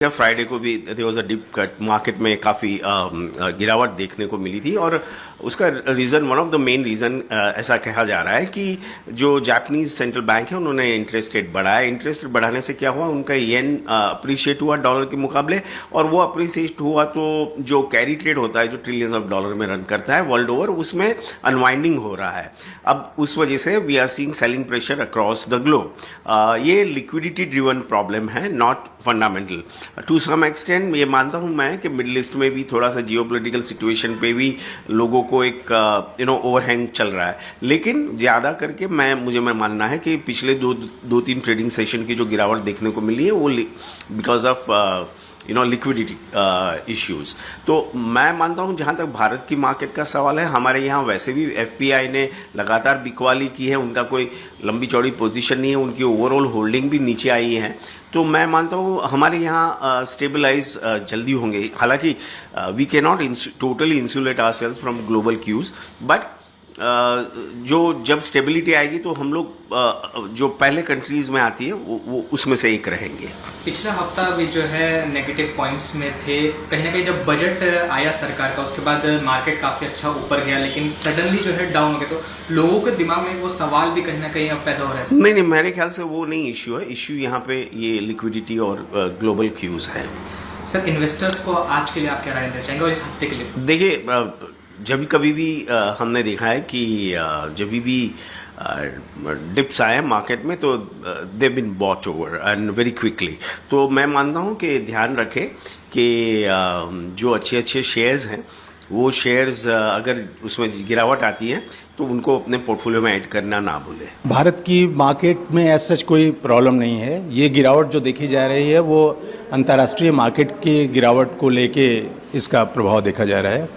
Friday को भी there was a dip cut, market में काफ़ी गिरावट देखने को मिली थी। और उसका reason, one of the main reason ऐसा कहा जा रहा है कि जो जापानीज सेंट्रल बैंक है उन्होंने इंटरेस्ट रेट बढ़ाया। इंटरेस्ट रेट बढ़ाने से क्या हुआ, उनका येन अप्रिशिएट हुआ डॉलर के मुकाबले, और वो अप्रिशिएट हुआ तो जो कैरी ट्रेड होता है जो ट्रिलियंस ऑफ डॉलर में रन करता है वर्ल्ड ओवर, उसमें अनवाइंडिंग हो रहा है। अब उस वजह से we are seeing selling pressure across the globe. ये लिक्विडिटी ड्रिवन प्रॉब्लम है, not fundamental. To some extent ये मानता हूं मैं कि मिडिल ईस्ट में भी थोड़ा सा जियोपॉलिटिकल सिचुएशन पे भी लोगों को एक ओवरहैंग चल रहा है, लेकिन ज़्यादा करके मुझे मानना है कि पिछले दो तीन ट्रेडिंग सेशन की जो गिरावट देखने को मिली है वो बिकॉज ऑफ लिक्विडिटी इश्यूज़। तो मैं मानता हूं, जहां तक भारत की मार्केट का सवाल है, हमारे यहाँ वैसे भी एफपीआई ने लगातार बिकवाली की है, उनका कोई लंबी चौड़ी पोजीशन नहीं है, उनकी ओवरऑल होल्डिंग भी नीचे आई है। तो मैं मानता हूँ हमारे यहाँ स्टेबलाइज जल्दी होंगे। हालांकि we can not totally insulate ourselves from global cues, but जब स्टेबिलिटी आएगी तो हम लोग जो पहले कंट्रीज में आती है वो उसमें से एक रहेंगे। पिछला हफ्ता भी जो है नेगेटिव पॉइंट्स में थे, कहीं ना कहीं जब बजट आया सरकार का उसके बाद मार्केट काफी अच्छा ऊपर गया, लेकिन सडनली जो है डाउन हो गया। तो लोगों के दिमाग में वो सवाल भी कहीं ना कहीं अब पैदा हो रहा है। नहीं, मेरे ख्याल से वो नहीं इश्यू है। इश्यू यहाँ पे ये लिक्विडिटी और ग्लोबल क्यूज है। सर, इन्वेस्टर्स को आज के लिए आप क्या राय देना चाहेंगे और इस हफ्ते के लिए? देखिए, जब कभी भी हमने देखा है कि जब भी डिप्स आए मार्केट में तो they been bought over and very quickly. तो मैं मानता हूं कि ध्यान रखें कि जो अच्छे शेयर्स हैं वो शेयर्स अगर उसमें गिरावट आती है तो उनको अपने पोर्टफोलियो में ऐड करना ना भूलें। भारत की मार्केट में ऐसा सच कोई प्रॉब्लम नहीं है। ये गिरावट जो देखी जा रही है वो अंतर्राष्ट्रीय मार्केट की गिरावट को लेके इसका प्रभाव देखा जा रहा है।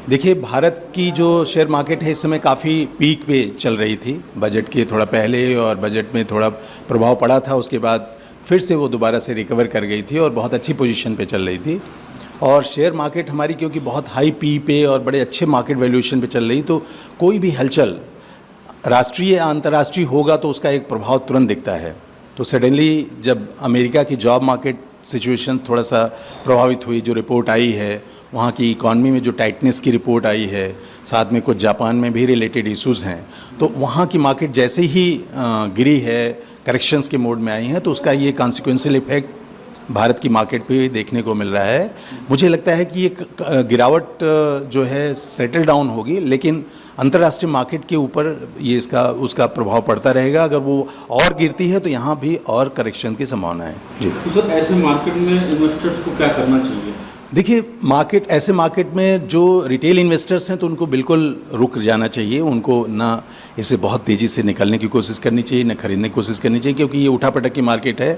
देखिए, भारत की जो शेयर मार्केट है इस समय काफ़ी पीक पे चल रही थी, बजट के थोड़ा पहले, और बजट में थोड़ा प्रभाव पड़ा था, उसके बाद फिर से वो दोबारा से रिकवर कर गई थी और बहुत अच्छी पोजीशन पे चल रही थी। और शेयर मार्केट हमारी क्योंकि बहुत हाई पी पे और बड़े अच्छे मार्केट वैल्यूएशन पे चल रही, तो कोई भी हलचल राष्ट्रीय या अंतर्राष्ट्रीय होगा तो उसका एक प्रभाव तुरंत दिखता है। तो सडनली जब अमेरिका की जॉब मार्केट सिचुएशन थोड़ा सा प्रभावित हुई, जो रिपोर्ट आई है, वहाँ की इकॉनमी में जो टाइटनेस की रिपोर्ट आई है, साथ में कुछ जापान में भी रिलेटेड इश्यूज़ हैं, तो वहाँ की मार्केट जैसे ही गिरी है, करेक्शंस के मोड में आई हैं, तो उसका ये कॉन्सिक्वेंशियल इफेक्ट भारत की मार्केट पे देखने को मिल रहा है। मुझे लगता है कि ये गिरावट जो है सेटल डाउन होगी, लेकिन अंतर्राष्ट्रीय मार्केट के ऊपर ये उसका प्रभाव पड़ता रहेगा। अगर वो और गिरती है तो यहाँ भी और करेक्शन की संभावना है। जी, तो सर, ऐसे मार्केट में इन्वेस्टर्स को क्या करना चाहिए? देखिए, ऐसे मार्केट में जो रिटेल इन्वेस्टर्स हैं तो उनको बिल्कुल रुक जाना चाहिए। उनको ना इसे बहुत तेज़ी से निकलने की कोशिश करनी चाहिए, ना खरीदने की कोशिश करनी चाहिए, क्योंकि ये उठापटक की मार्केट है।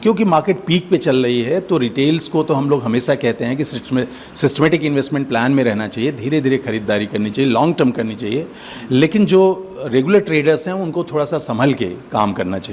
क्योंकि मार्केट पीक पे चल रही है तो रिटेल्स को तो हम लोग हमेशा कहते हैं कि सिस्टमेटिक इन्वेस्टमेंट प्लान में रहना चाहिए, धीरे धीरे खरीदारी करनी चाहिए, लॉन्ग टर्म करनी चाहिए। लेकिन जो रेगुलर ट्रेडर्स हैं उनको थोड़ा सा संभल के काम करना चाहिए।